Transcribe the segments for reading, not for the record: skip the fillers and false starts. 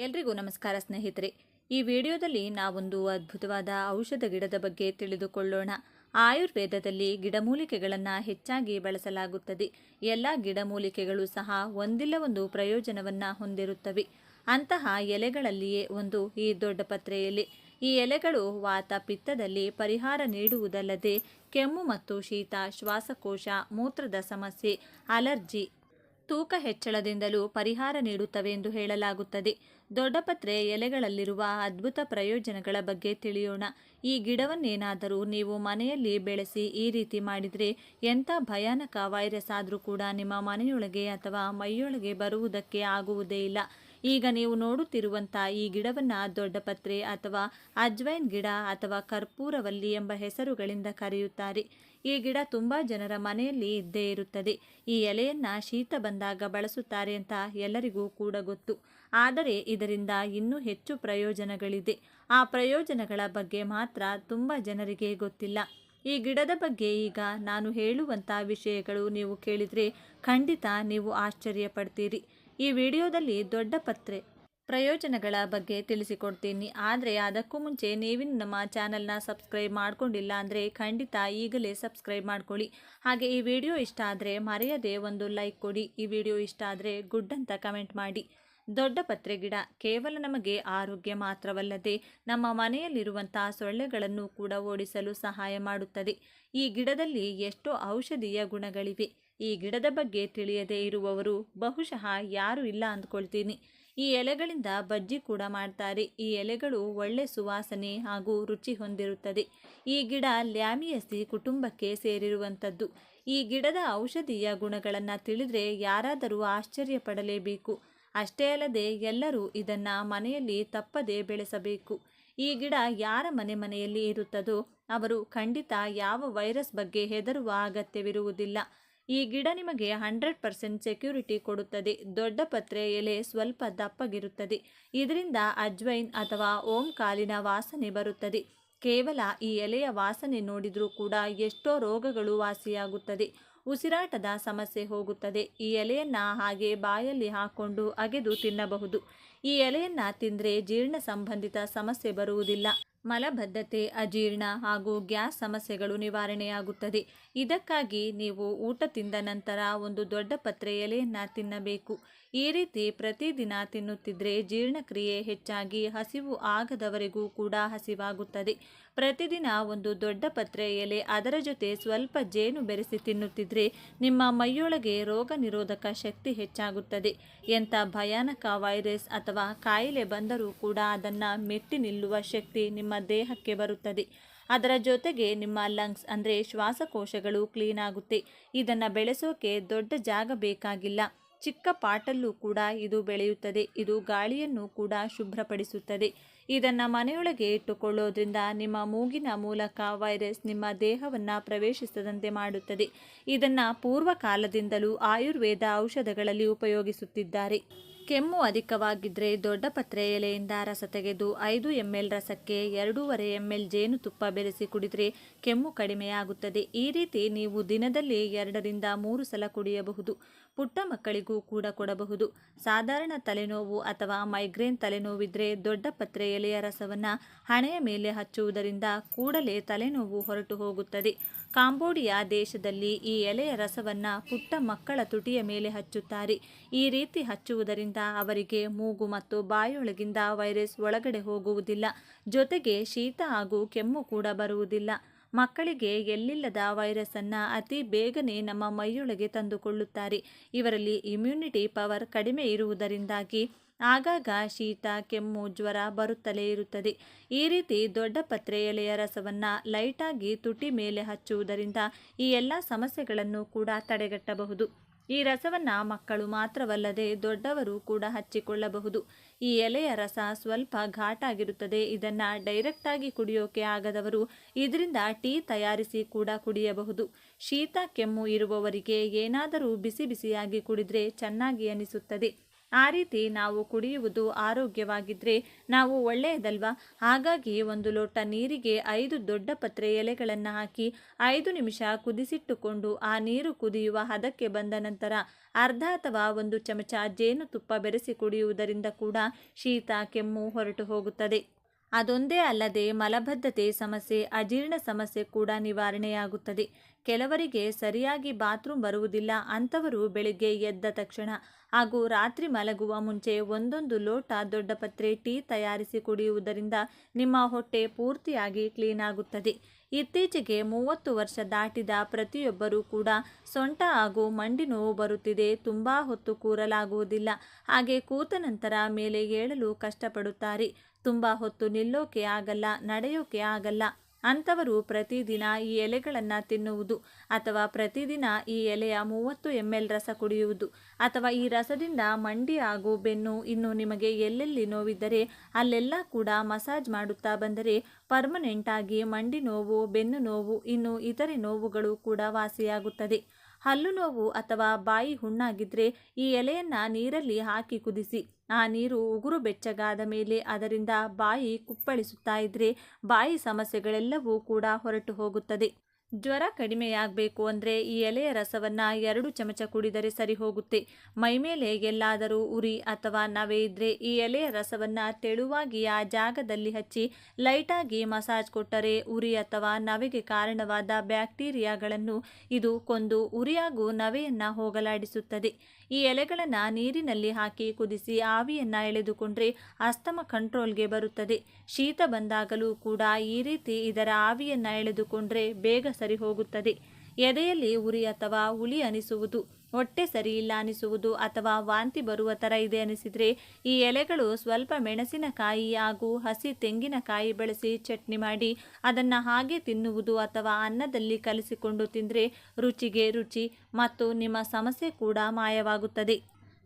ಎಲ್ರಿಗೂ ನಮಸ್ಕಾರ ಸ್ನೇಹಿತರೆ. ಈ ವಿಡಿಯೋದಲ್ಲಿ ನಾವೊಂದು ಅದ್ಭುತವಾದ ಔಷಧ ಗಿಡದ ಬಗ್ಗೆ ತಿಳಿದುಕೊಳ್ಳೋಣ. ಆಯುರ್ವೇದದಲ್ಲಿ ಗಿಡಮೂಲಿಕೆಗಳನ್ನು ಹೆಚ್ಚಾಗಿ ಬಳಸಲಾಗುತ್ತದೆ. ಎಲ್ಲ ಗಿಡಮೂಲಿಕೆಗಳು ಸಹ ಒಂದಿಲ್ಲ ಒಂದು ಪ್ರಯೋಜನವನ್ನು ಹೊಂದಿರುತ್ತವೆ. ಅಂತಹ ಎಲೆಗಳಲ್ಲಿಯೇ ಒಂದು ಈ ದೊಡ್ಡಪತ್ರೆ ಎಲೆ. ಈ ಎಲೆಗಳು ವಾತ ಪಿತ್ತದಲ್ಲಿ ಪರಿಹಾರ ನೀಡುವುದಲ್ಲದೆ ಕೆಮ್ಮು ಮತ್ತು ಶೀತ, ಶ್ವಾಸಕೋಶ, ಮೂತ್ರದ ಸಮಸ್ಯೆ, ಅಲರ್ಜಿ, ತೂಕ ಹೆಚ್ಚಳದಿಂದಲೂ ಪರಿಹಾರ ನೀಡುತ್ತವೆ ಎಂದು ಹೇಳಲಾಗುತ್ತದೆ. ದೊಡ್ಡಪತ್ರೆ ಎಲೆಗಳಲ್ಲಿರುವ ಅದ್ಭುತ ಪ್ರಯೋಜನಗಳ ಬಗ್ಗೆ ತಿಳಿಯೋಣ. ಈ ಗಿಡವನ್ನೇನಾದರೂ ನೀವು ಮನೆಯಲ್ಲಿ ಬೆಳೆಸಿ ಈ ರೀತಿ ಮಾಡಿದರೆ ಎಂಥ ಭಯಾನಕ ವೈರಸ್ ಆದರೂ ಕೂಡ ನಿಮ್ಮ ಮನೆಯೊಳಗೆ ಅಥವಾ ಮೈಯೊಳಗೆ ಬರುವುದಕ್ಕೆ ಆಗುವುದೇ ಇಲ್ಲ. ಈಗ ನೀವು ನೋಡುತ್ತಿರುವಂಥ ಈ ಗಿಡವನ್ನು ದೊಡ್ಡಪತ್ರೆ ಅಥವಾ ಅಜ್ವೈನ್ ಗಿಡ ಅಥವಾ ಕರ್ಪೂರವಲ್ಲಿ ಎಂಬ ಹೆಸರುಗಳಿಂದ ಕರೆಯುತ್ತಾರೆ. ಈ ಗಿಡ ತುಂಬ ಜನರ ಮನೆಯಲ್ಲಿ ಇದ್ದೇ ಇರುತ್ತದೆ. ಈ ಎಲೆಯನ್ನು ಶೀತ ಬಂದಾಗ ಬಳಸುತ್ತಾರೆ ಅಂತ ಎಲ್ಲರಿಗೂ ಕೂಡ ಗೊತ್ತು. ಆದರೆ ಇದರಿಂದ ಇನ್ನೂ ಹೆಚ್ಚು ಪ್ರಯೋಜನಗಳಿದೆ. ಆ ಪ್ರಯೋಜನಗಳ ಬಗ್ಗೆ ಮಾತ್ರ ತುಂಬ ಜನರಿಗೆ ಗೊತ್ತಿಲ್ಲ. ಈ ಗಿಡದ ಬಗ್ಗೆ ಈಗ ನಾನು ಹೇಳುವಂಥ ವಿಷಯಗಳು ನೀವು ಕೇಳಿದರೆ ಖಂಡಿತ ನೀವು ಆಶ್ಚರ್ಯ ಪಡ್ತೀರಿ. ಈ ವಿಡಿಯೋದಲ್ಲಿ ದೊಡ್ಡಪತ್ರೆ ಪ್ರಯೋಜನಗಳ ಬಗ್ಗೆ ತಿಳಿಸಿಕೊಡ್ತೀನಿ. ಆದರೆ ಅದಕ್ಕೂ ಮುಂಚೆ ನೀವಿನ್ನು ನಮ್ಮ ಚಾನಲ್ನ ಸಬ್ಸ್ಕ್ರೈಬ್ ಮಾಡ್ಕೊಂಡಿಲ್ಲ ಅಂದರೆ ಖಂಡಿತ ಈಗಲೇ ಸಬ್ಸ್ಕ್ರೈಬ್ ಮಾಡ್ಕೊಳ್ಳಿ. ಹಾಗೆ ಈ ವಿಡಿಯೋ ಇಷ್ಟ ಆದರೆ ಮರೆಯದೆ ಒಂದು ಲೈಕ್ ಕೊಡಿ. ಈ ವಿಡಿಯೋ ಇಷ್ಟ ಆದರೆ ಗುಡ್ ಅಂತ ಕಮೆಂಟ್ ಮಾಡಿ. ದೊಡ್ಡಪತ್ರೆ ಗಿಡ ಕೇವಲ ನಮಗೆ ಆರೋಗ್ಯ ಮಾತ್ರವಲ್ಲದೆ ನಮ್ಮ ಮನೆಯಲ್ಲಿರುವಂಥ ಸೊಳ್ಳೆಗಳನ್ನು ಕೂಡ ಓಡಿಸಲು ಸಹಾಯ ಮಾಡುತ್ತದೆ. ಈ ಗಿಡದಲ್ಲಿ ಎಷ್ಟೋ ಔಷಧೀಯ ಗುಣಗಳಿವೆ. ಈ ಗಿಡದ ಬಗ್ಗೆ ತಿಳಿಯದೇ ಇರುವವರು ಬಹುಶಃ ಯಾರೂ ಇಲ್ಲ ಅಂದ್ಕೊಳ್ತೀನಿ. ಈ ಎಲೆಗಳಿಂದ ಬಜ್ಜಿ ಕೂಡ ಮಾಡ್ತಾರೆ. ಈ ಎಲೆಗಳು ಒಳ್ಳೆ ಸುವಾಸನೆ ಹಾಗೂ ರುಚಿ ಹೊಂದಿರುತ್ತದೆ. ಈ ಗಿಡ ಲ್ಯಾಮಿಯಸಿ ಕುಟುಂಬಕ್ಕೆ ಸೇರಿರುವಂಥದ್ದು. ಈ ಗಿಡದ ಔಷಧೀಯ ಗುಣಗಳನ್ನು ತಿಳಿದರೆ ಯಾರಾದರೂ ಆಶ್ಚರ್ಯ ಪಡಲೇಬೇಕು. ಅಷ್ಟೇ ಅಲ್ಲದೆ ಎಲ್ಲರೂ ಇದನ್ನು ಮನೆಯಲ್ಲಿ ತಪ್ಪದೇ ಬೆಳೆಸಬೇಕು. ಈ ಗಿಡ ಯಾರ ಮನೆಯಲ್ಲಿ ಇರುತ್ತದೋ ಅವರು ಖಂಡಿತ ಯಾವ ವೈರಸ್ ಬಗ್ಗೆ ಹೆದರುವ ಅಗತ್ಯವಿರುವುದಿಲ್ಲ. ಈ ಗಿಡ ನಿಮಗೆ 100% ಸೆಕ್ಯೂರಿಟಿ ಕೊಡುತ್ತದೆ. ದೊಡ್ಡಪತ್ರೆ ಎಲೆ ಸ್ವಲ್ಪ ದಪ್ಪಗಿರುತ್ತದೆ. ಇದರಿಂದ ಅಜ್ವೈನ್ ಅಥವಾ ಓಂ ಕಾಲಿನ ವಾಸನೆ ಬರುತ್ತದೆ. ಕೇವಲ ಈ ಎಲೆಯ ವಾಸನೆ ನೋಡಿದರೂ ಕೂಡ ಎಷ್ಟೋ ರೋಗಗಳು ವಾಸಿಯಾಗುತ್ತದೆ. ಉಸಿರಾಟದ ಸಮಸ್ಯೆ ಹೋಗುತ್ತದೆ. ಈ ಎಲೆಯನ್ನು ಹಾಗೆ ಬಾಯಲ್ಲಿ ಹಾಕ್ಕೊಂಡು ಅಗೆದು ತಿನ್ನಬಹುದು. ಈ ಎಲೆಯನ್ನು ತಿಂದರೆ ಜೀರ್ಣ ಸಂಬಂಧಿತ ಸಮಸ್ಯೆ ಬರುವುದಿಲ್ಲ. ಮಲಬದ್ಧತೆ, ಅಜೀರ್ಣ ಹಾಗೂ ಗ್ಯಾಸ್ ಸಮಸ್ಯೆಗಳು ನಿವಾರಣೆಯಾಗುತ್ತದೆ. ಇದಕ್ಕಾಗಿ ನೀವು ಊಟ ತಿಂದ ನಂತರ ಒಂದು ದೊಡ್ಡಪತ್ರೆ ಎಲೆಯನ್ನು ತಿನ್ನಬೇಕು. ಈ ರೀತಿ ಪ್ರತಿದಿನ ತಿನ್ನುತ್ತಿದ್ದರೆ ಜೀರ್ಣಕ್ರಿಯೆ ಹೆಚ್ಚಾಗಿ ಹಸಿವು ಆಗದವರೆಗೂ ಕೂಡ ಹಸಿವಾಗುತ್ತದೆ. ಪ್ರತಿದಿನ ಒಂದು ದೊಡ್ಡಪತ್ರೆ ಎಲೆ ಅದರ ಜೊತೆ ಸ್ವಲ್ಪ ಜೇನು ಬೆರೆಸಿ ತಿನ್ನುತ್ತಿದ್ದರೆ ನಿಮ್ಮ ಮೈಯೊಳಗೆ ರೋಗ ನಿರೋಧಕ ಶಕ್ತಿ ಹೆಚ್ಚಾಗುತ್ತದೆ. ಎಂಥ ಭಯಾನಕ ವೈರಸ್ ಅಥವಾ ಕಾಯಿಲೆ ಬಂದರೂ ಕೂಡ ಅದನ್ನು ಮೆಟ್ಟಿ ನಿಲ್ಲುವ ಶಕ್ತಿ ನಿಮ್ಮ ದೇಹಕ್ಕೆ ಬರುತ್ತದೆ. ಅದರ ಜೊತೆಗೆ ನಿಮ್ಮ ಲಂಗ್ಸ್ ಅಂದರೆ ಶ್ವಾಸಕೋಶಗಳು ಕ್ಲೀನ್ ಆಗುತ್ತೆ. ಇದನ್ನು ಬೆಳೆಸೋಕೆ ದೊಡ್ಡ ಜಾಗ ಬೇಕಾಗಿಲ್ಲ. ಚಿಕ್ಕ ಪಾಟಲ್ಲೂ ಕೂಡ ಇದು ಬೆಳೆಯುತ್ತದೆ. ಇದು ಗಾಳಿಯನ್ನು ಕೂಡ ಶುಭ್ರಪಡಿಸುತ್ತದೆ. ಇದನ್ನು ಮನೆಯೊಳಗೆ ಇಟ್ಟುಕೊಳ್ಳೋದ್ರಿಂದ ನಿಮ್ಮ ಮೂಗಿನ ಮೂಲಕ ವೈರಸ್ ನಿಮ್ಮ ದೇಹವನ್ನು ಪ್ರವೇಶಿಸದಂತೆ ಮಾಡುತ್ತದೆ. ಇದನ್ನು ಪೂರ್ವಕಾಲದಿಂದಲೂ ಆಯುರ್ವೇದ ಔಷಧಗಳಲ್ಲಿ ಉಪಯೋಗಿಸುತ್ತಿದ್ದಾರೆ. ಕೆಮ್ಮು ಅಧಿಕವಾಗಿದ್ದರೆ ದೊಡ್ಡಪತ್ರೆ ಎಲೆಯಿಂದ ರಸ ತೆಗೆದು 5 ml ರಸಕ್ಕೆ 2.5 ml ಜೇನುತುಪ್ಪ ಬೆರೆಸಿ ಕುಡಿದರೆ ಕೆಮ್ಮು ಕಡಿಮೆಯಾಗುತ್ತದೆ. ಈ ರೀತಿ ನೀವು ದಿನದಲ್ಲಿ 2ರಿಂದ 3 ಸಲ ಕುಡಿಯಬಹುದು. ಪುಟ್ಟ ಮಕ್ಕಳಿಗೂ ಕೂಡ ಕೊಡಬಹುದು. ಸಾಧಾರಣ ತಲೆನೋವು ಅಥವಾ ಮೈಗ್ರೇನ್ ತಲೆನೋವಿದ್ರೆ ದೊಡ್ಡಪತ್ರೆ ಎಲೆಯ ರಸವನ್ನು ಹಣೆಯ ಮೇಲೆ ಹಚ್ಚುವುದರಿಂದ ಕೂಡಲೇ ತಲೆನೋವು ಹೊರಟು ಹೋಗುತ್ತದೆ. ಕಾಂಬೋಡಿಯಾ ದೇಶದಲ್ಲಿ ಈ ಎಲೆಯ ರಸವನ್ನು ಪುಟ್ಟ ಮಕ್ಕಳ ತುಟಿಯ ಮೇಲೆ ಹಚ್ಚುತ್ತಾರೆ. ಈ ರೀತಿ ಹಚ್ಚುವುದರಿಂದ ಅವರಿಗೆ ಮೂಗು ಮತ್ತು ಬಾಯೊಳಗಿಂದ ವೈರಸ್ ಒಳಗಡೆ ಹೋಗುವುದಿಲ್ಲ. ಜೊತೆಗೆ ಶೀತ ಹಾಗೂ ಕೆಮ್ಮು ಕೂಡ ಬರುವುದಿಲ್ಲ. ಮಕ್ಕಳಿಗೆ ಎಲ್ಲಿಲ್ಲದ ವೈರಸ್ಸನ್ನು ಅತಿ ಬೇಗನೆ ನಮ್ಮ ಮೈಯೊಳಗೆ ತಂದುಕೊಳ್ಳುತ್ತಾರೆ. ಇವರಲ್ಲಿ ಇಮ್ಯುನಿಟಿ ಪವರ್ ಕಡಿಮೆ ಇರುವುದರಿಂದಾಗಿ ಆಗಾಗ ಶೀತ, ಕೆಮ್ಮು, ಜ್ವರ ಬರುತ್ತಲೇ ಇರುತ್ತದೆ. ಈ ರೀತಿ ದೊಡ್ಡಪತ್ರೆ ಎಲೆಯ ರಸವನ್ನು ಲೈಟಾಗಿ ತುಟಿ ಮೇಲೆ ಹಚ್ಚುವುದರಿಂದ ಈ ಎಲ್ಲ ಸಮಸ್ಯೆಗಳನ್ನು ಕೂಡ ತಡೆಗಟ್ಟಬಹುದು. ಈ ರಸವನ್ನು ಮಕ್ಕಳು ಮಾತ್ರವಲ್ಲದೆ ದೊಡ್ಡವರು ಕೂಡ ಹಚ್ಚಿಕೊಳ್ಳಬಹುದು. ಈ ಎಲೆಯ ರಸ ಸ್ವಲ್ಪ ಘಾಟಾಗಿರುತ್ತದೆ. ಇದನ್ನು ಡೈರೆಕ್ಟಾಗಿ ಕುಡಿಯೋಕೆ ಆಗದವರು ಇದರಿಂದ ಟೀ ತಯಾರಿಸಿ ಕೂಡ ಕುಡಿಯಬಹುದು. ಶೀತ, ಕೆಮ್ಮು ಇರುವವರಿಗೆ ಏನಾದರೂ ಬಿಸಿ ಬಿಸಿಯಾಗಿ ಕುಡಿದರೆ ಚೆನ್ನಾಗಿ ಅನಿಸುತ್ತದೆ. ಆ ರೀತಿ ನಾವು ಕುಡಿಯುವುದು ಆರೋಗ್ಯವಾಗಿದ್ದರೆ ನಾವು ಒಳ್ಳೆಯದಲ್ವಾ? ಹಾಗಾಗಿ 1 ಲೋಟ ನೀರಿಗೆ 5 ದೊಡ್ಡ ಪತ್ರೆ ಎಲೆಗಳನ್ನು ಹಾಕಿ 5 ನಿಮಿಷ ಕುದಿಸಿಟ್ಟುಕೊಂಡು ಆ ನೀರು ಕುದಿಯುವ ಹದಕ್ಕೆ ಬಂದ ನಂತರ ಅರ್ಧ ಅಥವಾ 1 ಚಮಚ ಜೇನುತುಪ್ಪ ಬೆರೆಸಿ ಕುಡಿಯುವುದರಿಂದ ಕೂಡ ಶೀತ ಕೆಮ್ಮು ಹೊರಟು ಹೋಗುತ್ತದೆ. ಅದೊಂದೇ ಅಲ್ಲದೆ ಮಲಬದ್ಧತೆ ಸಮಸ್ಯೆ, ಅಜೀರ್ಣ ಸಮಸ್ಯೆ ಕೂಡ ನಿವಾರಣೆಯಾಗುತ್ತದೆ. ಕೆಲವರಿಗೆ ಸರಿಯಾಗಿ ಬಾತ್ರೂಮ್ ಬರುವುದಿಲ್ಲ. ಅಂಥವರು ಬೆಳಿಗ್ಗೆ ಎದ್ದ ತಕ್ಷಣ ಹಾಗೂ ರಾತ್ರಿ ಮಲಗುವ ಮುಂಚೆ 1 ಲೋಟ ದೊಡ್ಡ ಪತ್ರೆ ಟೀ ತಯಾರಿಸಿ ಕುಡಿಯುವುದರಿಂದ ನಿಮ್ಮ ಹೊಟ್ಟೆ ಪೂರ್ತಿಯಾಗಿ ಕ್ಲೀನ್ ಆಗುತ್ತದೆ. ಇತ್ತೀಚೆಗೆ 30 ವರ್ಷ ದಾಟಿದ ಪ್ರತಿಯೊಬ್ಬರೂ ಕೂಡ ಸೊಂಟ ಹಾಗೂ ಮಂಡಿ ನೋವು ಬರುತ್ತಿದೆ. ತುಂಬ ಹೊತ್ತು ಕೂರಲಾಗುವುದಿಲ್ಲ. ಹಾಗೆ ಕೂತ ನಂತರ ಮೇಲೆ ಏಳಲು ಕಷ್ಟಪಡುತ್ತಾರೆ. ತುಂಬ ಹೊತ್ತು ನಿಲ್ಲೋಕೆ ಆಗಲ್ಲ, ನಡೆಯೋಕೆ ಆಗಲ್ಲ. ಅಂಥವರು ಪ್ರತಿದಿನ ಈ ಎಲೆಗಳನ್ನು ತಿನ್ನುವುದು ಅಥವಾ ಪ್ರತಿದಿನ ಈ ಎಲೆಯ 30 ml ರಸ ಕುಡಿಯುವುದು ಅಥವಾ ಈ ರಸದಿಂದ ಮಂಡಿ ಹಾಗೂ ಬೆನ್ನು, ಇನ್ನು ನಿಮಗೆ ಎಲ್ಲೆಲ್ಲಿ ನೋವಿದ್ದರೆ ಅಲ್ಲೆಲ್ಲ ಕೂಡ ಮಸಾಜ್ ಮಾಡುತ್ತಾ ಬಂದರೆ ಪರ್ಮನೆಂಟ್ ಆಗಿ ಮಂಡಿ ನೋವು, ಬೆನ್ನು ನೋವು, ಇನ್ನು ಇತರೆ ನೋವುಗಳು ಕೂಡ ವಾಸಿಯಾಗುತ್ತದೆ. ಹಲ್ಲು ನೋವು ಅಥವಾ ಬಾಯಿ ಹುಣ್ಣಾಗಿದ್ದರೆ ಈ ಎಲೆಯನ್ನು ನೀರಲ್ಲಿ ಹಾಕಿ ಕುದಿಸಿ ಆ ನೀರು ಉಗುರು ಬೆಚ್ಚಗಾದ ಮೇಲೆ ಅದರಿಂದ ಬಾಯಿ ಕುಪ್ಪಳಿಸುತ್ತಾ ಇದ್ದರೆ ಬಾಯಿ ಸಮಸ್ಯೆಗಳೆಲ್ಲವೂ ಕೂಡ ಹೊರಟು ಹೋಗುತ್ತದೆ. ಜ್ವರ ಕಡಿಮೆಯಾಗಬೇಕು ಅಂದರೆ ಈ ಎಲೆಯ ರಸವನ್ನು 2 ಚಮಚ ಕುಡಿದರೆ ಸರಿ ಹೋಗುತ್ತೆ. ಮೈಮೇಲೆ ಎಲ್ಲಾದರೂ ಉರಿ ಅಥವಾ ನವೆ ಇದ್ದರೆ ಈ ಎಲೆಯ ರಸವನ್ನು ತೆಳುವಾಗಿ ಆ ಜಾಗದಲ್ಲಿ ಹಚ್ಚಿ ಲೈಟಾಗಿ ಮಸಾಜ್ ಕೊಟ್ಟರೆ ಉರಿ ಅಥವಾ ನವೆಗೆ ಕಾರಣವಾದ ಬ್ಯಾಕ್ಟೀರಿಯಾಗಳನ್ನು ಇದು ಕೊಂದು ಉರಿ ಹಾಗೂ ನವೆಯನ್ನು ಹೋಗಲಾಡಿಸುತ್ತದೆ. ಈ ಎಲೆಗಳನ್ನು ನೀರಿನಲ್ಲಿ ಹಾಕಿ ಕುದಿಸಿ ಆವಿಯನ್ನು ಎಳೆದುಕೊಂಡ್ರೆ ಅಸ್ತಮ ಕಂಟ್ರೋಲ್ಗೆ ಬರುತ್ತದೆ. ಶೀತ ಬಂದಾಗಲೂ ಕೂಡ ಈ ರೀತಿ ಇದರ ಆವಿಯನ್ನು ಎಳೆದುಕೊಂಡ್ರೆ ಬೇಗ ಸರಿ ಹೋಗುತ್ತದೆ. ಎದೆಯಲ್ಲಿ ಉರಿ ಅಥವಾ ಹುಳಿ ಅನಿಸುವುದು, ಹೊಟ್ಟೆ ಸರಿಯಿಲ್ಲ ಅನಿಸುವುದು ಅಥವಾ ವಾಂತಿ ಬರುವ ಥರ ಇದೆ ಅನಿಸಿದರೆ ಈ ಎಲೆಗಳು ಸ್ವಲ್ಪ ಮೆಣಸಿನಕಾಯಿ ಹಾಗೂ ಹಸಿ ತೆಂಗಿನಕಾಯಿ ಬಳಸಿ ಚಟ್ನಿ ಮಾಡಿ ಅದನ್ನು ಹಾಗೆ ತಿನ್ನುವುದು ಅಥವಾ ಅನ್ನದಲ್ಲಿ ಕಲಿಸಿಕೊಂಡು ತಿಂದರೆ ರುಚಿಗೆ ರುಚಿ ಮತ್ತು ನಿಮ್ಮ ಸಮಸ್ಯೆ ಕೂಡ ಮಾಯವಾಗುತ್ತದೆ.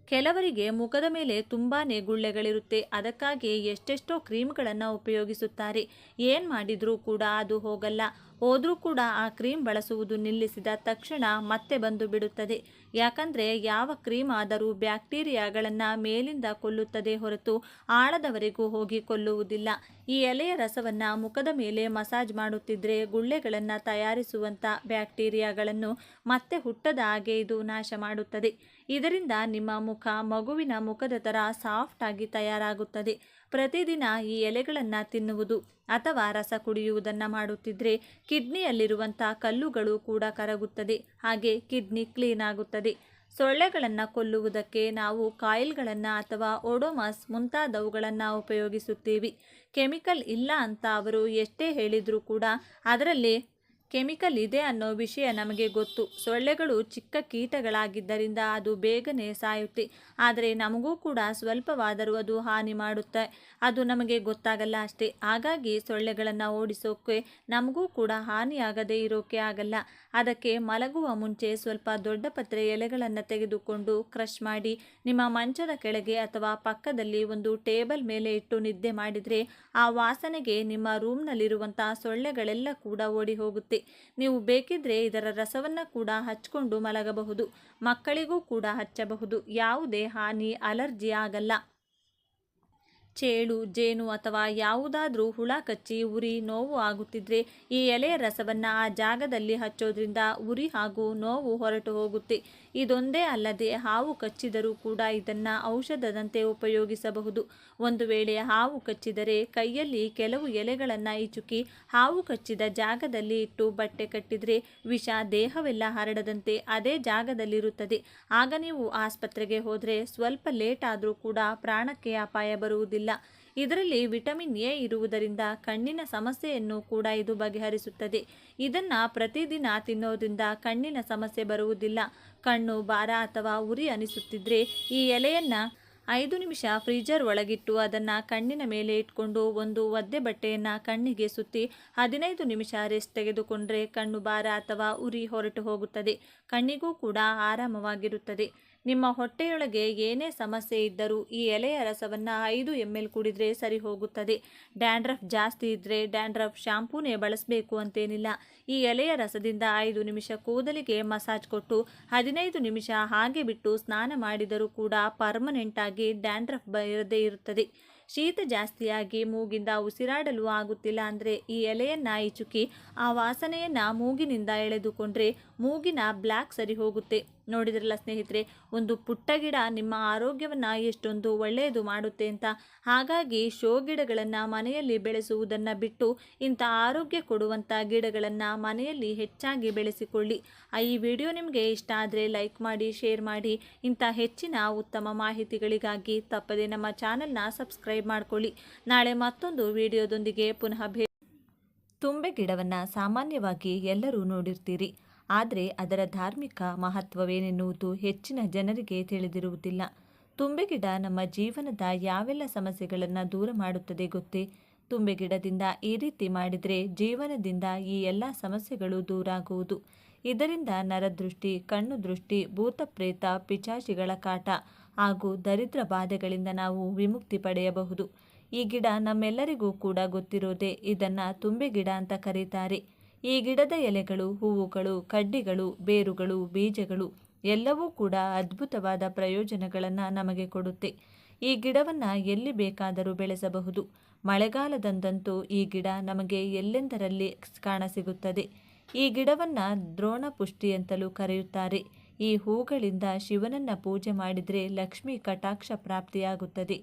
ಕೆಲವರಿಗೆ ಮುಖದ ಮೇಲೆ ತುಂಬಾ ಗುಳ್ಳೆಗಳಿರುತ್ತೆ. ಅದಕ್ಕಾಗಿ ಎಷ್ಟೆಷ್ಟೋ ಕ್ರೀಮ್ಗಳನ್ನು ಉಪಯೋಗಿಸುತ್ತಾರೆ. ಏನು ಮಾಡಿದರೂ ಕೂಡ ಅದು ಹೋಗಲ್ಲ. ಹೋದರೂ ಕೂಡ ಆ ಕ್ರೀಮ್ ಬಳಸುವುದು ನಿಲ್ಲಿಸಿದ ತಕ್ಷಣ ಮತ್ತೆ ಬಂದು ಬಿಡುತ್ತದೆ. ಯಾಕಂದರೆ ಯಾವ ಕ್ರೀಮ್ ಆದರೂ ಬ್ಯಾಕ್ಟೀರಿಯಾಗಳನ್ನು ಮೇಲಿಂದ ಕೊಲ್ಲುತ್ತದೆ ಹೊರತು ಆಳದವರೆಗೂ ಹೋಗಿ ಕೊಲ್ಲುವುದಿಲ್ಲ. ಈ ಎಲೆಯ ರಸವನ್ನು ಮುಖದ ಮೇಲೆ ಮಸಾಜ್ ಮಾಡುತ್ತಿದ್ದರೆ ಗುಳ್ಳೆಗಳನ್ನು ತಯಾರಿಸುವಂಥ ಬ್ಯಾಕ್ಟೀರಿಯಾಗಳನ್ನು ಮತ್ತೆ ಹುಟ್ಟದ ಹಾಗೆ ಇದು ನಾಶ ಮಾಡುತ್ತದೆ. ಇದರಿಂದ ನಿಮ್ಮ ಮುಖ ಮಗುವಿನ ಮುಖದ ಥರ ಸಾಫ್ಟ್ ಆಗಿ ತಯಾರಾಗುತ್ತದೆ. ಪ್ರತಿದಿನ ಈ ಎಲೆಗಳನ್ನು ತಿನ್ನುವುದು ಅಥವಾ ರಸ ಕುಡಿಯುವುದನ್ನು ಮಾಡುತ್ತಿದ್ದರೆ ಕಿಡ್ನಿಯಲ್ಲಿರುವಂಥ ಕಲ್ಲುಗಳು ಕೂಡ ಕರಗುತ್ತದೆ. ಹಾಗೆ ಕಿಡ್ನಿ ಕ್ಲೀನ್ ಆಗುತ್ತದೆ. ಸೊಳ್ಳೆಗಳನ್ನು ಕೊಲ್ಲುವುದಕ್ಕೆ ನಾವು ಕಾಯಿಲ್ಗಳನ್ನು ಅಥವಾ ಓಡೋಮಾಸ್ ಮುಂತಾದವುಗಳನ್ನು ಉಪಯೋಗಿಸುತ್ತೀವಿ. ಕೆಮಿಕಲ್ ಇಲ್ಲ ಅಂತ ಅವರು ಎಷ್ಟೇ ಹೇಳಿದರೂ ಕೂಡ ಅದರಲ್ಲಿ ಕೆಮಿಕಲ್ ಇದೆ ಅನ್ನೋ ವಿಷಯ ನಮಗೆ ಗೊತ್ತು. ಸೊಳ್ಳೆಗಳು ಚಿಕ್ಕ ಕೀಟಗಳಾಗಿದ್ದರಿಂದ ಅದು ಬೇಗನೆ ಸಾಯುತ್ತೆ. ಆದರೆ ನಮಗೂ ಕೂಡ ಸ್ವಲ್ಪವಾದರೂ ಅದು ಹಾನಿ ಮಾಡುತ್ತೆ. ಅದು ನಮಗೆ ಗೊತ್ತಾಗಲ್ಲ ಅಷ್ಟೇ. ಹಾಗಾಗಿ ಸೊಳ್ಳೆಗಳನ್ನು ಓಡಿಸೋಕೆ ನಮಗೂ ಕೂಡ ಹಾನಿಯಾಗದೇ ಇರೋಕೆ ಆಗಲ್ಲ. ಅದಕ್ಕೆ ಮಲಗುವ ಮುಂಚೆ ಸ್ವಲ್ಪ ದೊಡ್ಡ ಪತ್ರೆ ಎಲೆಗಳನ್ನು ತೆಗೆದುಕೊಂಡು ಕ್ರಷ್ ಮಾಡಿ ನಿಮ್ಮ ಮಂಚದ ಕೆಳಗೆ ಅಥವಾ ಪಕ್ಕದಲ್ಲಿ ಒಂದು ಟೇಬಲ್ ಮೇಲೆ ಇಟ್ಟು ನಿದ್ದೆ ಮಾಡಿದರೆ ಆ ವಾಸನೆಗೆ ನಿಮ್ಮ ರೂಮ್ನಲ್ಲಿರುವಂಥ ಸೊಳ್ಳೆಗಳೆಲ್ಲ ಕೂಡ ಓಡಿ ಹೋಗುತ್ತೆ. ನೀವು ಬೇಕಿದ್ರೆ ಇದರ ರಸವನ್ನು ಕೂಡ ಹಚ್ಕೊಂಡು ಮಲಗಬಹುದು. ಮಕ್ಕಳಿಗೂ ಕೂಡ ಹಚ್ಚಬಹುದು. ಯಾವುದೇ ಹಾನಿ ಅಲರ್ಜಿ ಆಗಲ್ಲ. ಚೇಳು, ಜೇನು ಅಥವಾ ಯಾವುದಾದ್ರೂ ಹುಳ ಕಚ್ಚಿ ಉರಿ ನೋವು ಆಗುತ್ತಿದ್ರೆ ಈ ಎಲೆಯ ರಸವನ್ನು ಆ ಜಾಗದಲ್ಲಿ ಹಚ್ಚೋದ್ರಿಂದ ಉರಿ ಹಾಗೂ ನೋವು ಹೊರಟು ಹೋಗುತ್ತೆ. ಇದೊಂದೇ ಅಲ್ಲದೆ ಹಾವು ಕಚ್ಚಿದರೂ ಕೂಡ ಇದನ್ನು ಔಷಧದಂತೆ ಉಪಯೋಗಿಸಬಹುದು. ಒಂದು ವೇಳೆ ಹಾವು ಕಚ್ಚಿದರೆ ಕೈಯಲ್ಲಿ ಕೆಲವು ಎಲೆಗಳನ್ನು ಇಚುಕಿ ಹಾವು ಕಚ್ಚಿದ ಜಾಗದಲ್ಲಿ ಇಟ್ಟು ಬಟ್ಟೆ ಕಟ್ಟಿದರೆ ವಿಷ ದೇಹವೆಲ್ಲ ಹರಡದಂತೆ ಅದೇ ಜಾಗದಲ್ಲಿರುತ್ತದೆ. ಆಗ ನೀವು ಆಸ್ಪತ್ರೆಗೆ ಹೋದರೆ ಸ್ವಲ್ಪ ಲೇಟ್ ಆದರೂ ಕೂಡ ಪ್ರಾಣಕ್ಕೆ ಅಪಾಯ ಬರುವುದಿಲ್ಲ. ಇದರಲ್ಲಿ ವಿಟಮಿನ್ ಎ ಇರುವುದರಿಂದ ಕಣ್ಣಿನ ಸಮಸ್ಯೆಯನ್ನು ಕೂಡ ಇದು ಬಗೆಹರಿಸುತ್ತದೆ. ಇದನ್ನು ಪ್ರತಿದಿನ ತಿನ್ನೋದ್ರಿಂದ ಕಣ್ಣಿನ ಸಮಸ್ಯೆ ಬರುವುದಿಲ್ಲ. ಕಣ್ಣು ಭಾರ ಅಥವಾ ಉರಿ ಅನಿಸುತ್ತಿದ್ದರೆ ಈ ಎಲೆಯನ್ನು 5 ನಿಮಿಷ ಫ್ರೀಜರ್ ಒಳಗಿಟ್ಟು ಅದನ್ನು ಕಣ್ಣಿನ ಮೇಲೆ ಇಟ್ಕೊಂಡು ಒಂದು ಒದ್ದೆ ಬಟ್ಟೆಯನ್ನು ಕಣ್ಣಿಗೆ ಸುತ್ತಿ 15 ನಿಮಿಷ ರೆಸ್ಟ್ ತೆಗೆದುಕೊಂಡ್ರೆ ಕಣ್ಣು ಭಾರ ಅಥವಾ ಉರಿ ಹೊರಟು ಹೋಗುತ್ತದೆ. ಕಣ್ಣಿಗೂ ಕೂಡ ಆರಾಮವಾಗಿರುತ್ತದೆ. ನಿಮ್ಮ ಹೊಟ್ಟೆಯೊಳಗೆ ಏನೇ ಸಮಸ್ಯೆ ಇದ್ದರೂ ಈ ಎಲೆಯ ರಸವನ್ನು 5 ml ಕುಡಿದ್ರೆ ಸರಿ ಹೋಗುತ್ತದೆ. ಡ್ಯಾಂಡ್ರಫ್ ಜಾಸ್ತಿ ಇದ್ದರೆ ಡ್ಯಾಂಡ್ರಫ್ ಶಾಂಪೂನೇ ಬಳಸಬೇಕು ಅಂತೇನಿಲ್ಲ. ಈ ಎಲೆಯ ರಸದಿಂದ 5 ನಿಮಿಷ ಕೂದಲಿಗೆ ಮಸಾಜ್ ಕೊಟ್ಟು 15 ನಿಮಿಷ ಹಾಗೆ ಬಿಟ್ಟು ಸ್ನಾನ ಮಾಡಿದರೂ ಕೂಡ ಪರ್ಮನೆಂಟ್ ಆಗಿ ಡ್ಯಾಂಡ್ರಫ್ ಬರದೇ ಇರುತ್ತದೆ. ಶೀತ ಜಾಸ್ತಿಯಾಗಿ ಮೂಗಿಂದ ಉಸಿರಾಡಲು ಆಗುತ್ತಿಲ್ಲ ಅಂದರೆ ಈ ಎಲೆಯನ್ನು ಇಚುಕಿ ಆ ವಾಸನೆಯನ್ನು ಮೂಗಿನಿಂದ ಎಳೆದುಕೊಂಡ್ರೆ ಮೂಗಿನ ಬ್ಲ್ಯಾಕ್ ಸರಿ ಹೋಗುತ್ತೆ. ನೋಡಿದ್ರಲ್ಲ ಸ್ನೇಹಿತರೆ, ಒಂದು ಪುಟ್ಟ ಗಿಡ ನಿಮ್ಮ ಆರೋಗ್ಯವನ್ನು ಎಷ್ಟೊಂದು ಒಳ್ಳೆಯದು ಮಾಡುತ್ತೆ ಅಂತ. ಹಾಗಾಗಿ ಶೋ ಗಿಡಗಳನ್ನು ಮನೆಯಲ್ಲಿ ಬೆಳೆಸುವುದನ್ನು ಬಿಟ್ಟು ಇಂಥ ಆರೋಗ್ಯ ಕೊಡುವಂಥ ಗಿಡಗಳನ್ನು ಮನೆಯಲ್ಲಿ ಹೆಚ್ಚಾಗಿ ಬೆಳೆಸಿಕೊಳ್ಳಿ. ಈ ವಿಡಿಯೋ ನಿಮಗೆ ಇಷ್ಟ ಆದರೆ ಲೈಕ್ ಮಾಡಿ, ಶೇರ್ ಮಾಡಿ. ಇಂಥ ಹೆಚ್ಚಿನ ಉತ್ತಮ ಮಾಹಿತಿಗಳಿಗಾಗಿ ತಪ್ಪದೆ ನಮ್ಮ ಚಾನಲ್ನ ಸಬ್ಸ್ಕ್ರೈಬ್ ಮಾಡಿಕೊಳ್ಳಿ. ನಾಳೆ ಮತ್ತೊಂದು ವಿಡಿಯೋದೊಂದಿಗೆ ಪುನಃ ತುಂಬೆ ಗಿಡವನ್ನು ಸಾಮಾನ್ಯವಾಗಿ ಎಲ್ಲರೂ ನೋಡಿರ್ತೀರಿ, ಆದರೆ ಅದರ ಧಾರ್ಮಿಕ ಮಹತ್ವವೇನೆನ್ನುವುದು ಹೆಚ್ಚಿನ ಜನರಿಗೆ ತಿಳಿದಿರುವುದಿಲ್ಲ. ತುಂಬೆ ಗಿಡ ನಮ್ಮ ಜೀವನದ ಯಾವೆಲ್ಲ ಸಮಸ್ಯೆಗಳನ್ನು ದೂರ ಮಾಡುತ್ತದೆ ಗೊತ್ತೇ? ತುಂಬೆ ಗಿಡದಿಂದ ಈ ರೀತಿ ಮಾಡಿದರೆ ಜೀವನದಿಂದ ಈ ಎಲ್ಲ ಸಮಸ್ಯೆಗಳು ದೂರ ಆಗುವುದು. ಇದರಿಂದ ನರದೃಷ್ಟಿ, ಕಣ್ಣು ದೃಷ್ಟಿ, ಭೂತಪ್ರೇತ, ಪಿಚಾಚಿಗಳ ಕಾಟ ಹಾಗೂ ದರಿದ್ರ ಬಾಧೆಗಳಿಂದ ನಾವು ವಿಮುಕ್ತಿ ಪಡೆಯಬಹುದು. ಈ ಗಿಡ ನಮ್ಮೆಲ್ಲರಿಗೂ ಕೂಡ ಗೊತ್ತಿರೋದೇ. ಇದನ್ನು ತುಂಬೆ ಗಿಡ ಅಂತ ಕರೀತಾರೆ. ಈ ಗಿಡದ ಎಲೆಗಳು, ಹೂವುಗಳು, ಕಡ್ಡಿಗಳು, ಬೇರುಗಳು, ಬೀಜಗಳು ಎಲ್ಲವೂ ಕೂಡ ಅದ್ಭುತವಾದ ಪ್ರಯೋಜನಗಳನ್ನು ನಮಗೆ ಕೊಡುತ್ತೆ. ಈ ಗಿಡವನ್ನು ಎಲ್ಲಿ ಬೇಕಾದರೂ ಬೆಳೆಸಬಹುದು. ಮಳೆಗಾಲದಂತೂ ಈ ಗಿಡ ನಮಗೆ ಎಲ್ಲೆಂದರಲ್ಲಿ ಕಾಣಸಿಗುತ್ತದೆ. ಈ ಗಿಡವನ್ನು ದ್ರೋಣ ಪುಷ್ಟಿ ಅಂತಲೂ ಕರೆಯುತ್ತಾರೆ. ಈ ಹೂಗಳಿಂದ ಶಿವನನ್ನು ಪೂಜೆ ಮಾಡಿದರೆ ಲಕ್ಷ್ಮೀ ಕಟಾಕ್ಷ ಪ್ರಾಪ್ತಿಯಾಗುತ್ತದೆ.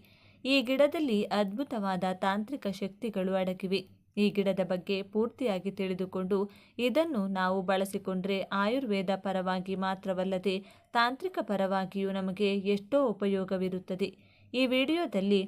ಈ ಗಿಡದಲ್ಲಿ ಅದ್ಭುತವಾದ ತಾಂತ್ರಿಕ ಶಕ್ತಿಗಳು ಅಡಗಿವೆ. ಈ ಗಿಡದ ಬಗ್ಗೆ ಪೂರ್ತಿಯಾಗಿ ತಿಳಿದುಕೊಂಡು ಇದನ್ನು ನಾವು ಬಳಸಿಕೊಂಡ್ರೆ ಆಯುರ್ವೇದ ಪರವಾಗಿ ಮಾತ್ರವಲ್ಲದೆ ತಾಂತ್ರಿಕ ಪರವಾಗಿಯೂ ನಮಗೆ ಎಷ್ಟೋ ಉಪಯೋಗವಿರುತ್ತದೆ. ಈ ವಿಡಿಯೋದಲ್ಲಿ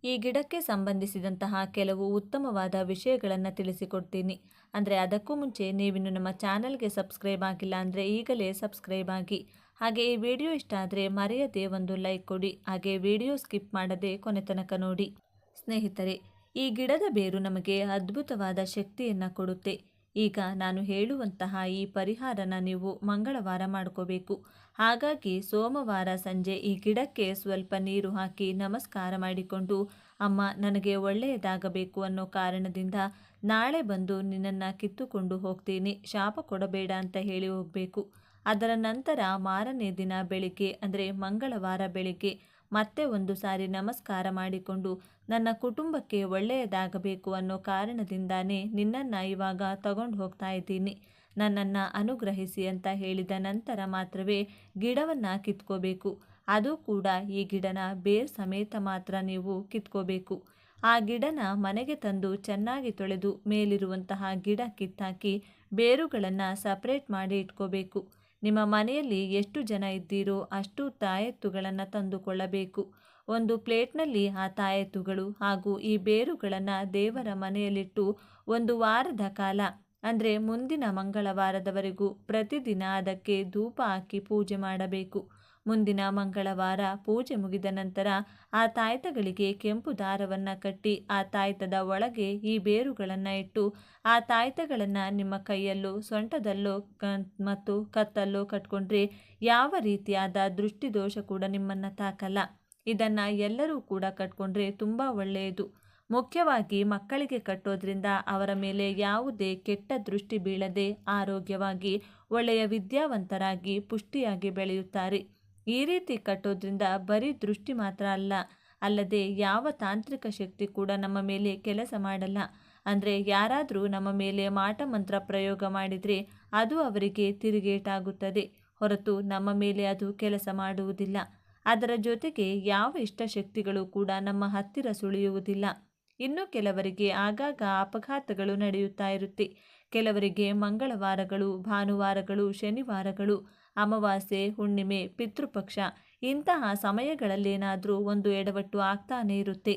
ಈ ಗಿಡಕ್ಕೆ ಸಂಬಂಧಿಸಿದಂತಹ ಕೆಲವು ಉತ್ತಮವಾದ ವಿಷಯಗಳನ್ನು ತಿಳಿಸಿಕೊಡ್ತೀನಿ. ಅಂದರೆ ಅದಕ್ಕೂ ಮುಂಚೆ ನೀವಿನ್ನು ನಮ್ಮ ಚಾನಲ್ಗೆ ಸಬ್ಸ್ಕ್ರೈಬ್ ಆಗಿಲ್ಲ ಅಂದರೆ ಈಗಲೇ ಸಬ್ಸ್ಕ್ರೈಬ್ ಆಗಿ. ಹಾಗೆ ಈ ವಿಡಿಯೋ ಇಷ್ಟ ಆದರೆ ಮರೆಯದೆ ಒಂದು ಲೈಕ್ ಕೊಡಿ. ಹಾಗೆ ವಿಡಿಯೋ ಸ್ಕಿಪ್ ಮಾಡದೆ ಕೊನೆ ತನಕ ನೋಡಿ. ಸ್ನೇಹಿತರೆ, ಈ ಗಿಡದ ಬೇರು ನಮಗೆ ಅದ್ಭುತವಾದ ಶಕ್ತಿಯನ್ನು ಕೊಡುತ್ತೆ. ಈಗ ನಾನು ಹೇಳುವಂತಹ ಈ ಪರಿಹಾರನ ನೀವು ಮಂಗಳವಾರ ಮಾಡ್ಕೋಬೇಕು. ಹಾಗಾಗಿ ಸೋಮವಾರ ಸಂಜೆ ಈ ಗಿಡಕ್ಕೆ ಸ್ವಲ್ಪ ನೀರು ಹಾಕಿ ನಮಸ್ಕಾರ ಮಾಡಿಕೊಂಡು, ಅಮ್ಮ ನನಗೆ ಒಳ್ಳೆಯದಾಗಬೇಕು ಅನ್ನೋ ಕಾರಣದಿಂದ ನಾಳೆ ಬಂದು ನಿನ್ನನ್ನು ಕಿತ್ತುಕೊಂಡು ಹೋಗ್ತೀನಿ, ಶಾಪ ಕೊಡಬೇಡ ಅಂತ ಹೇಳಿ ಹೋಗಬೇಕು. ಅದರ ನಂತರ ಮಾರನೇ ದಿನ ಬೆಳಿಗ್ಗೆ ಅಂದರೆ ಮಂಗಳವಾರ ಬೆಳಿಗ್ಗೆ ಮತ್ತೆ ಒಂದು ಸಾರಿ ನಮಸ್ಕಾರ ಮಾಡಿಕೊಂಡು, ನನ್ನ ಕುಟುಂಬಕ್ಕೆ ಒಳ್ಳೆಯದಾಗಬೇಕು ಅನ್ನೋ ಕಾರಣದಿಂದಾನೇ ನಿನ್ನನ್ನು ಇವಾಗ ತಗೊಂಡು ಹೋಗ್ತಾ ಇದ್ದೀನಿ, ನನ್ನನ್ನು ಅನುಗ್ರಹಿಸಿ ಅಂತ ಹೇಳಿದ ನಂತರ ಮಾತ್ರವೇ ಗಿಡವನ್ನು ಕಿತ್ಕೋಬೇಕು. ಅದು ಕೂಡ ಈ ಗಿಡನ ಬೇರ್ ಸಮೇತ ಮಾತ್ರ ನೀವು ಕಿತ್ಕೋಬೇಕು. ಆ ಗಿಡನ ಮನೆಗೆ ತಂದು ಚೆನ್ನಾಗಿ ತೊಳೆದು ಮೇಲಿರುವಂತಹ ಗಿಡ ಕಿತ್ತಾಕಿ ಬೇರುಗಳನ್ನು ಸಪ್ರೇಟ್ ಮಾಡಿ ಇಟ್ಕೋಬೇಕು. ನಿಮ್ಮ ಮನೆಯಲ್ಲಿ ಎಷ್ಟು ಜನ ಇದ್ದೀರೋ ಅಷ್ಟು ತಾಯೆತ್ತುಗಳನ್ನು ತಂದುಕೊಳ್ಳಬೇಕು. ಒಂದು ಪ್ಲೇಟ್ನಲ್ಲಿ ಆ ತಾಯೆತ್ತುಗಳು ಹಾಗೂ ಈ ಬೇರುಗಳನ್ನು ದೇವರ ಮನೆಯಲ್ಲಿಟ್ಟು 1 ವಾರದ ಕಾಲ ಅಂದರೆ ಮುಂದಿನ ಮಂಗಳವಾರದವರೆಗೂ ಪ್ರತಿದಿನ ಅದಕ್ಕೆ ಧೂಪ ಹಾಕಿ ಪೂಜೆ ಮಾಡಬೇಕು. ಮುಂದಿನ ಮಂಗಳವಾರ ಪೂಜೆ ಮುಗಿದ ನಂತರ ಆ ತಾಯ್ತಗಳಿಗೆ ಕೆಂಪು ದಾರವನ್ನು ಕಟ್ಟಿ ಆ ತಾಯ್ತದ ಒಳಗೆ ಈ ಬೇರುಗಳನ್ನು ಇಟ್ಟು ಆ ತಾಯ್ತಗಳನ್ನು ನಿಮ್ಮ ಕೈಯಲ್ಲೋ ಸೊಂಟದಲ್ಲೋ ಮತ್ತು ಕತ್ತಲ್ಲೋ ಕಟ್ಕೊಂಡ್ರೆ ಯಾವ ರೀತಿಯಾದ ದೃಷ್ಟಿದೋಷ ಕೂಡ ನಿಮ್ಮನ್ನು ತಾಕಲ್ಲ. ಇದನ್ನು ಎಲ್ಲರೂ ಕೂಡ ಕಟ್ಕೊಂಡ್ರೆ ತುಂಬ ಒಳ್ಳೆಯದು. ಮುಖ್ಯವಾಗಿ ಮಕ್ಕಳಿಗೆ ಕಟ್ಟೋದ್ರಿಂದ ಅವರ ಮೇಲೆ ಯಾವುದೇ ಕೆಟ್ಟ ದೃಷ್ಟಿ ಬೀಳದೆ ಆರೋಗ್ಯವಾಗಿ ಒಳ್ಳೆಯ ವಿದ್ಯಾವಂತರಾಗಿ ಪುಷ್ಟಿಯಾಗಿ ಬೆಳೆಯುತ್ತಾರೆ. ಈ ರೀತಿ ಕಟ್ಟೋದ್ರಿಂದ ಬರೀ ದೃಷ್ಟಿ ಮಾತ್ರ ಅಲ್ಲದೆ ಯಾವ ತಾಂತ್ರಿಕ ಶಕ್ತಿ ಕೂಡ ನಮ್ಮ ಮೇಲೆ ಕೆಲಸ ಮಾಡಲ್ಲ. ಅಂದರೆ ಯಾರಾದರೂ ನಮ್ಮ ಮೇಲೆ ಮಾಟ ಮಂತ್ರ ಪ್ರಯೋಗ ಮಾಡಿದರೆ ಅದು ಅವರಿಗೆ ತಿರುಗೇಟಾಗುತ್ತದೆ ಹೊರತು ನಮ್ಮ ಮೇಲೆ ಅದು ಕೆಲಸ ಮಾಡುವುದಿಲ್ಲ. ಅದರ ಜೊತೆಗೆ ಯಾವ ಇಷ್ಟಶಕ್ತಿಗಳು ಕೂಡ ನಮ್ಮ ಹತ್ತಿರ ಸುಳಿಯುವುದಿಲ್ಲ. ಇನ್ನು ಕೆಲವರಿಗೆ ಆಗಾಗ ಅಪಘಾತಗಳು ನಡೆಯುತ್ತಾ ಇರುತ್ತೆ. ಕೆಲವರಿಗೆ ಮಂಗಳವಾರಗಳು, ಭಾನುವಾರಗಳು, ಶನಿವಾರಗಳು, ಅಮಾವಾಸ್ಯೆ, ಹುಣ್ಣಿಮೆ, ಪಿತೃಪಕ್ಷ ಇಂತಹ ಸಮಯಗಳಲ್ಲೇನಾದರೂ ಒಂದು ಎಡವಟ್ಟು ಆಗ್ತಾನೇ ಇರುತ್ತೆ.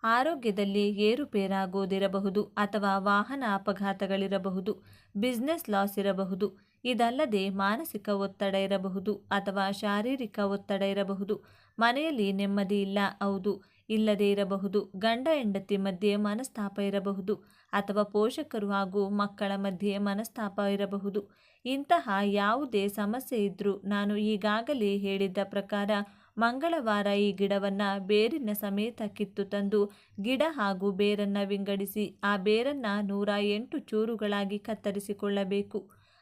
ಆರೋಗ್ಯದಲ್ಲಿ ಏರುಪೇರಾಗೋದಿರಬಹುದು ಅಥವಾ ವಾಹನ ಅಪಘಾತಗಳಿರಬಹುದು, ಬಿಸ್ನೆಸ್ ಲಾಸ್ ಇರಬಹುದು. ಇದಲ್ಲದೆ ಮಾನಸಿಕ ಒತ್ತಡ ಇರಬಹುದು ಅಥವಾ ಶಾರೀರಿಕ ಒತ್ತಡ ಇರಬಹುದು. ಮನೆಯಲ್ಲಿ ನೆಮ್ಮದಿ ಇಲ್ಲ. ಹೌದು, ಇಲ್ಲದೇ ಇರಬಹುದು, ಗಂಡ ಹೆಂಡತಿ ಮಧ್ಯೆ ಮನಸ್ತಾಪ ಇರಬಹುದು, ಅಥವಾ ಪೋಷಕರು ಹಾಗೂ ಮಕ್ಕಳ ಮಧ್ಯೆ ಮನಸ್ತಾಪ ಇರಬಹುದು. ಇಂತಹ ಯಾವುದೇ ಸಮಸ್ಯೆ ಇದ್ರೂ ನಾನು ಈಗಾಗಲೇ ಹೇಳಿದ್ದ ಪ್ರಕಾರ ಮಂಗಳವಾರ ಈ ಗಿಡವನ್ನು ಬೇರಿನ ಸಮೇತ ಕಿತ್ತು ತಂದು ಗಿಡ ಹಾಗೂ ಬೇರನ್ನು ವಿಂಗಡಿಸಿ ಆ ಬೇರನ್ನು 108 ಚೂರುಗಳಾಗಿ ಕತ್ತರಿಸಿಕೊಳ್ಳಬೇಕು.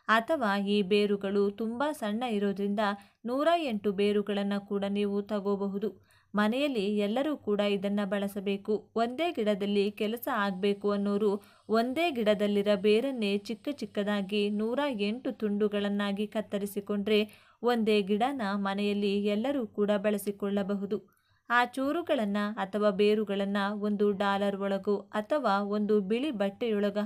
ಅಥವಾ ಈ ಬೇರುಗಳು ತುಂಬ ಸಣ್ಣ ಇರೋದ್ರಿಂದ 108 ಬೇರುಗಳನ್ನು ಕೂಡ ನೀವು ತಗೋಬಹುದು. ಮನೆಯಲ್ಲಿ ಎಲ್ಲರೂ ಕೂಡ ಇದನ್ನು ಬಳಸಬೇಕು. ಒಂದೇ ಗಿಡದಲ್ಲಿ ಕೆಲಸ ಆಗಬೇಕು ಅನ್ನೋರು ಒಂದೇ ಗಿಡದಲ್ಲಿರೋ ಬೇರನ್ನೇ ಚಿಕ್ಕ ಚಿಕ್ಕದಾಗಿ 108 ತುಂಡುಗಳನ್ನಾಗಿ ಕತ್ತರಿಸಿಕೊಂಡ್ರೆ ಒಂದೇ ಗಿಡನ ಮನೆಯಲ್ಲಿ ಎಲ್ಲರೂ ಕೂಡ ಬಳಸಿಕೊಳ್ಳಬಹುದು. ಆ ಚೂರುಗಳನ್ನು ಅಥವಾ ಬೇರುಗಳನ್ನು ಒಂದು ಡಾಲರ್ ಒಳಗೋ ಅಥವಾ ಒಂದು ಬಿಳಿ ಬಟ್ಟೆಯೊಳಗೋ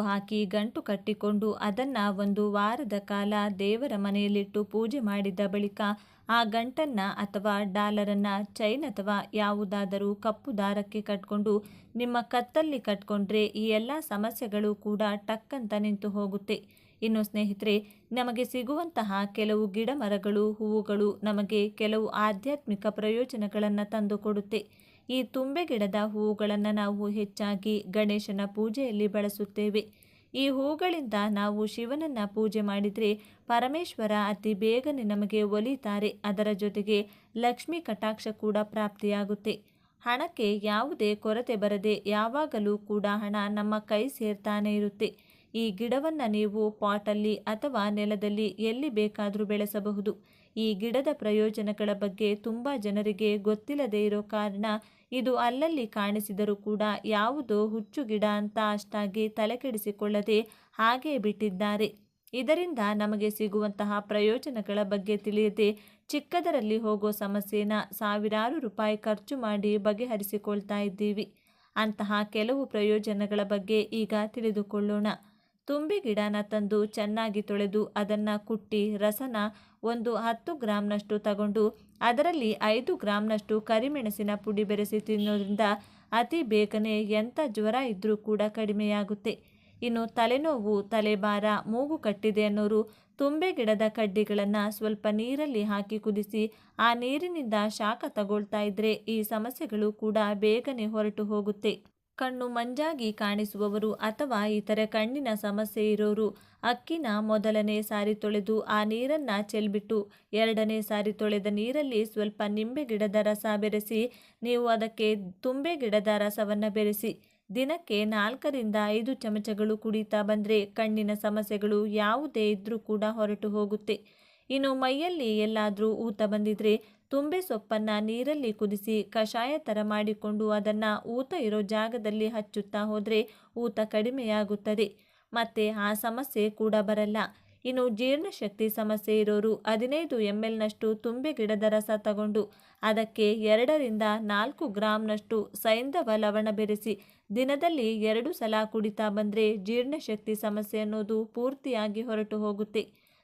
ಹಾಕಿ ಗಂಟು ಕಟ್ಟಿಕೊಂಡು ಅದನ್ನು ಒಂದು ವಾರದ ಕಾಲ ದೇವರ ಮನೆಯಲ್ಲಿಟ್ಟು ಪೂಜೆ ಮಾಡಿದ ಬಳಿಕ ಆ ಗಂಟನ್ನು ಅಥವಾ ಡಾಲರನ್ನು ಚೈನ್ ಅಥವಾ ಯಾವುದಾದರೂ ಕಪ್ಪು ದಾರಕ್ಕೆ ಕಟ್ಕೊಂಡು ನಿಮ್ಮ ಕತ್ತಲ್ಲಿ ಕಟ್ಕೊಂಡ್ರೆ ಈ ಎಲ್ಲ ಸಮಸ್ಯೆಗಳು ಕೂಡ ಟಕ್ಕಂತ ನಿಂತು ಹೋಗುತ್ತೆ. ಇನ್ನು ಸ್ನೇಹಿತರೆ, ನಮಗೆ ಸಿಗುವಂತಹ ಕೆಲವು ಗಿಡ ಮರಗಳು ಹೂವುಗಳು ನಮಗೆ ಕೆಲವು ಆಧ್ಯಾತ್ಮಿಕ ಪ್ರಯೋಜನಗಳನ್ನು ತಂದುಕೊಡುತ್ತೆ. ಈ ತುಂಬೆ ಗಿಡದ ಹೂವುಗಳನ್ನು ನಾವು ಹೆಚ್ಚಾಗಿ ಗಣೇಶನ ಪೂಜೆಯಲ್ಲಿ ಬಳಸುತ್ತೇವೆ. ಈ ಹೂಗಳಿಂದ ನಾವು ಶಿವನನ್ನು ಪೂಜೆ ಮಾಡಿದರೆ ಪರಮೇಶ್ವರ ಅತಿ ಬೇಗನೆ ನಮಗೆ ಒಲಿತಾರೆ. ಅದರ ಜೊತೆಗೆ ಲಕ್ಷ್ಮೀ ಕಟಾಕ್ಷ ಕೂಡ ಪ್ರಾಪ್ತಿಯಾಗುತ್ತೆ. ಹಣಕ್ಕೆ ಯಾವುದೇ ಕೊರತೆ ಬರದೆ ಯಾವಾಗಲೂ ಕೂಡ ಹಣ ನಮ್ಮ ಕೈ ಸೇರ್ತಾನೆ ಇರುತ್ತೆ. ಈ ಗಿಡವನ್ನು ನೀವು ಪಾಟಲ್ಲಿ ಅಥವಾ ನೆಲದಲ್ಲಿ ಎಲ್ಲಿ ಬೇಕಾದರೂ ಬೆಳೆಸಬಹುದು. ಈ ಗಿಡದ ಪ್ರಯೋಜನಗಳ ಬಗ್ಗೆ ತುಂಬ ಜನರಿಗೆ ಗೊತ್ತಿಲ್ಲದೇ ಇರೋ ಕಾರಣ ಇದು ಅಲ್ಲಲ್ಲಿ ಕಾಣಿಸಿದರೂ ಕೂಡ ಯಾವುದೋ ಹುಚ್ಚು ಗಿಡ ಅಂತ ಅಷ್ಟಾಗಿ ತಲೆಕೆಡಿಸಿಕೊಳ್ಳದೆ ಹಾಗೇ ಬಿಟ್ಟಿದ್ದಾರೆ. ಇದರಿಂದ ನಮಗೆ ಸಿಗುವಂತಹ ಪ್ರಯೋಜನಗಳ ಬಗ್ಗೆ ತಿಳಿಯದೆ ಚಿಕ್ಕದರಲ್ಲಿ ಹೋಗೋ ಸಮಸ್ಯೆನ ಸಾವಿರಾರು ರೂಪಾಯಿ ಖರ್ಚು ಮಾಡಿ ಬಗೆಹರಿಸಿಕೊಳ್ತಾ ಇದ್ದೀವಿ. ಅಂತಹ ಕೆಲವು ಪ್ರಯೋಜನಗಳ ಬಗ್ಗೆ ಈಗ ತಿಳಿದುಕೊಳ್ಳೋಣ. ತುಂಬೆ ಗಿಡನ ತಂದು ಚೆನ್ನಾಗಿ ತೊಳೆದು ಅದನ್ನು ಕುಟ್ಟಿ ರಸನ ಒಂದು 10 ಗ್ರಾಂನಷ್ಟು ತಗೊಂಡು ಅದರಲ್ಲಿ 5 ಗ್ರಾಂನಷ್ಟು ಕರಿಮೆಣಸಿನ ಪುಡಿ ಬೆರೆಸಿ ತಿನ್ನೋದ್ರಿಂದ ಅತಿ ಬೇಗನೆ ಎಂಥ ಜ್ವರ ಇದ್ದರೂ ಕೂಡ ಕಡಿಮೆಯಾಗುತ್ತೆ. ಇನ್ನು ತಲೆನೋವು, ತಲೆಭಾರ, ಮೂಗು ಕಟ್ಟಿದೆ ಅನ್ನೋರು ತುಂಬೆ ಗಿಡದ ಕಡ್ಡಿಗಳನ್ನು ಸ್ವಲ್ಪ ನೀರಲ್ಲಿ ಹಾಕಿ ಕುದಿಸಿ ಆ ನೀರಿನಿಂದ ಶಾಖ ತಗೊಳ್ತಾ ಇದ್ರೆ ಈ ಸಮಸ್ಯೆಗಳು ಕೂಡ ಬೇಗನೆ ಹೊರಟು ಹೋಗುತ್ತೆ. ಕಣ್ಣು ಮಂಜಾಗಿ ಕಾಣಿಸುವವರು ಅಥವಾ ಇತರ ಕಣ್ಣಿನ ಸಮಸ್ಯೆ ಇರೋರು ಅಕ್ಕಿನ ಮೊದಲನೇ ಸಾರಿ ತೊಳೆದು ಆ ನೀರನ್ನು ಚೆಲ್ಬಿಟ್ಟು 2ನೇ ಸಾರಿ ತೊಳೆದ ನೀರಲ್ಲಿ ಸ್ವಲ್ಪ ನಿಂಬೆ ಗಿಡದ ರಸ ಬೆರೆಸಿ ನೀವು ಅದಕ್ಕೆ ತುಂಬೆ ಗಿಡದ ರಸವನ್ನು ಬೆರೆಸಿ ದಿನಕ್ಕೆ 4ರಿಂದ 5 ಚಮಚಗಳು ಕುಡಿತಾ ಬಂದರೆ ಕಣ್ಣಿನ ಸಮಸ್ಯೆಗಳು ಯಾವುದೇ ಇದ್ರೂ ಕೂಡ ಹೊರಟು ಹೋಗುತ್ತೆ. ಇನ್ನು ಮೈಯಲ್ಲಿ ಎಲ್ಲಾದರೂ ಊತ ಬಂದಿದ್ರೆ ತುಂಬೆ ಸೊಪ್ಪನ್ನು ನೀರಲ್ಲಿ ಕುದಿಸಿ ಕಷಾಯ ಥರ ಮಾಡಿಕೊಂಡು ಅದನ್ನು ಊತ ಇರೋ ಜಾಗದಲ್ಲಿ ಹಚ್ಚುತ್ತಾ ಹೋದರೆ ಊತ ಕಡಿಮೆಯಾಗುತ್ತದೆ ಮತ್ತು ಆ ಸಮಸ್ಯೆ ಕೂಡ ಬರಲ್ಲ. ಇನ್ನು ಜೀರ್ಣಶಕ್ತಿ ಸಮಸ್ಯೆ ಇರೋರು 15 mlನಷ್ಟು ತುಂಬೆ ಗಿಡದ ರಸ ತಗೊಂಡು ಅದಕ್ಕೆ 2ರಿಂದ 4 ಗ್ರಾಂನಷ್ಟು ಸೈಂಧವ ಲವಣ ಬೆರೆಸಿ ದಿನದಲ್ಲಿ 2 ಸಲ ಕುಡಿತಾ ಬಂದರೆ ಜೀರ್ಣಶಕ್ತಿ ಸಮಸ್ಯೆ ಅನ್ನೋದು ಪೂರ್ತಿಯಾಗಿ ಹೊರಟು ಹೋಗುತ್ತೆ.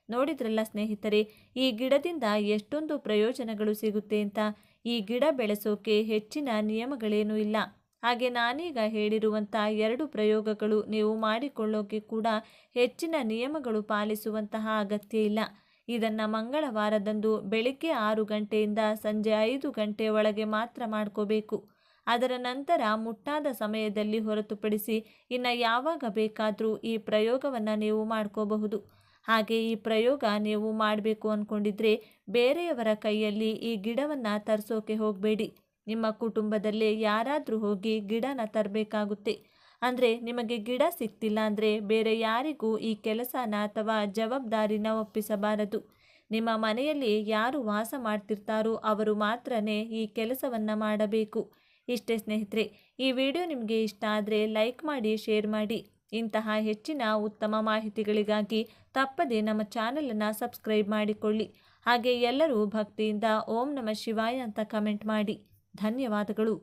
ನೋಡಿದ್ರಲ್ಲ ಸ್ನೇಹಿತರೆ, ಈ ಗಿಡದಿಂದ ಎಷ್ಟೊಂದು ಪ್ರಯೋಜನಗಳು ಸಿಗುತ್ತೆ ಅಂತ. ಈ ಗಿಡ ಬೆಳೆಸೋಕೆ ಹೆಚ್ಚಿನ ನಿಯಮಗಳೇನೂ ಇಲ್ಲ. ಹಾಗೆ ನಾನೀಗ ಹೇಳಿರುವಂಥ 2 ಪ್ರಯೋಗಗಳು ನೀವು ಮಾಡಿಕೊಳ್ಳೋಕೆ ಕೂಡ ಹೆಚ್ಚಿನ ನಿಯಮಗಳು ಪಾಲಿಸುವಂತಹ ಅಗತ್ಯ ಇಲ್ಲ. ಇದನ್ನು ಮಂಗಳವಾರದಂದು ಬೆಳಿಗ್ಗೆ 6 ಗಂಟೆಯಿಂದ ಸಂಜೆ 5 ಗಂಟೆ ಒಳಗೆ ಮಾತ್ರ ಮಾಡ್ಕೋಬೇಕು. ಅದರ ನಂತರ ಮುಟ್ಟಾದ ಸಮಯದಲ್ಲಿ ಹೊರತುಪಡಿಸಿ ಇನ್ನು ಯಾವಾಗ ಬೇಕಾದರೂ ಈ ಪ್ರಯೋಗವನ್ನು ನೀವು ಮಾಡ್ಕೋಬಹುದು. ಹಾಗೆ ಈ ಪ್ರಯೋಗ ನೀವು ಮಾಡಬೇಕು ಅಂದ್ಕೊಂಡಿದ್ರೆ ಬೇರೆಯವರ ಕೈಯಲ್ಲಿ ಈ ಗಿಡವನ್ನು ತರಿಸೋಕೆ ಹೋಗಬೇಡಿ. ನಿಮ್ಮ ಕುಟುಂಬದಲ್ಲೇ ಯಾರಾದರೂ ಹೋಗಿ ಗಿಡನ ತರಬೇಕಾಗುತ್ತೆ. ಅಂದರೆ ನಿಮಗೆ ಗಿಡ ಸಿಗ್ತಿಲ್ಲ ಅಂದರೆ ಬೇರೆ ಯಾರಿಗೂ ಈ ಕೆಲಸನ ಅಥವಾ ಜವಾಬ್ದಾರಿನ ಒಪ್ಪಿಸಬಾರದು. ನಿಮ್ಮ ಮನೆಯಲ್ಲಿ ಯಾರು ವಾಸ ಮಾಡ್ತಿರ್ತಾರೋ ಅವರು ಮಾತ್ರನೇ ಈ ಕೆಲಸವನ್ನು ಮಾಡಬೇಕು. ಇಷ್ಟೇ ಸ್ನೇಹಿತರೆ, ಈ ವಿಡಿಯೋ ನಿಮಗೆ ಇಷ್ಟ ಆದರೆ ಲೈಕ್ ಮಾಡಿ, ಶೇರ್ ಮಾಡಿ. ಇಂತಹ ಹೆಚ್ಚಿನ ಉತ್ತಮ ಮಾಹಿತಿಗಳಿಗಾಗಿ ತಪ್ಪದೆ ನಮ್ಮ ಚಾನಲನ್ನು ಸಬ್ಸ್ಕ್ರೈಬ್ ಮಾಡಿಕೊಳ್ಳಿ. ಹಾಗೆ ಎಲ್ಲರೂ ಭಕ್ತಿಯಿಂದ ಓಂ ನಮಃ ಶಿವಾಯ ಅಂತ ಕಮೆಂಟ್ ಮಾಡಿ. ಧನ್ಯವಾದಗಳು.